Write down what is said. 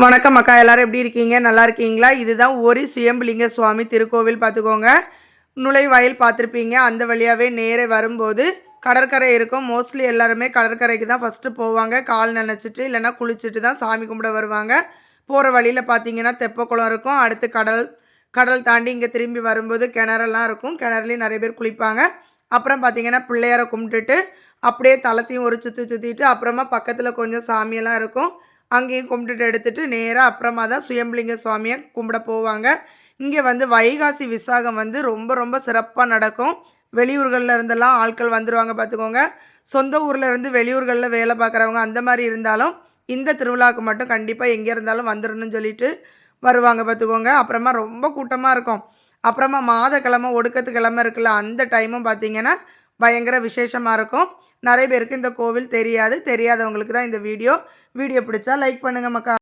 வணக்கம் அக்கா, எல்லாரும் எப்படி இருக்கீங்க? நல்லா இருக்கீங்களா? இதுதான் ஒரு சுயம்புலிங்க சுவாமி திருக்கோவில் பார்த்துக்கோங்க. நுழைவாயில் பார்த்துருப்பீங்க. அந்த வழியாகவே நேரே வரும்போது கடற்கரை இருக்கும். மோஸ்ட்லி எல்லாருமே கடற்கரைக்கு தான் ஃபஸ்ட்டு போவாங்க. கால் நனைச்சிட்டு இல்லைன்னா குளிச்சுட்டு தான் சாமி கும்பிட வருவாங்க. போகிற வழியில் பார்த்தீங்கன்னா தெப்பக்குளம் இருக்கும். அடுத்து கடல் தாண்டி இங்கே திரும்பி வரும்போது கிணறெல்லாம் இருக்கும். கிணறுலையும் நிறைய பேர் குளிப்பாங்க. அப்புறம் பார்த்தீங்கன்னா பிள்ளையாரை கும்பிட்டுட்டு அப்படியே தளத்தையும் ஒரு சுற்றி சுற்றிட்டு அப்புறமா பக்கத்தில் கொஞ்சம் சாமியெல்லாம் இருக்கும். அங்கேயும் கும்பிட்டுட்டு எடுத்துகிட்டு நேராக அப்புறமா தான் சுயம்புலிங்க சுவாமியை கும்பிட போவாங்க. இங்கே வந்து வைகாசி விசாகம் வந்து ரொம்ப ரொம்ப சிறப்பாக நடக்கும். வெளியூர்களில் இருந்தெல்லாம் ஆட்கள் வந்துடுவாங்க பார்த்துக்கோங்க. சொந்த ஊரில் இருந்து வெளியூர்களில் வேலை பார்க்குறவங்க அந்த மாதிரி இருந்தாலும் இந்த திருவிழாவுக்கு மட்டும் கண்டிப்பாக எங்கே இருந்தாலும் வந்துடணும்னு சொல்லிட்டு வருவாங்க பார்த்துக்கோங்க. அப்புறமா ரொம்ப கூட்டமாக இருக்கும். அப்புறமா மாதக்கிழமை ஒடுக்கத்து இருக்குல்ல, அந்த டைமும் பார்த்திங்கன்னா பயங்கர விசேஷமாக இருக்கும். நிறைய பேருக்கு இந்த கோவில் தெரியாதவங்களுக்கு தான் இந்த வீடியோ பிடிச்சா லைக் பண்ணுங்க மக்கா.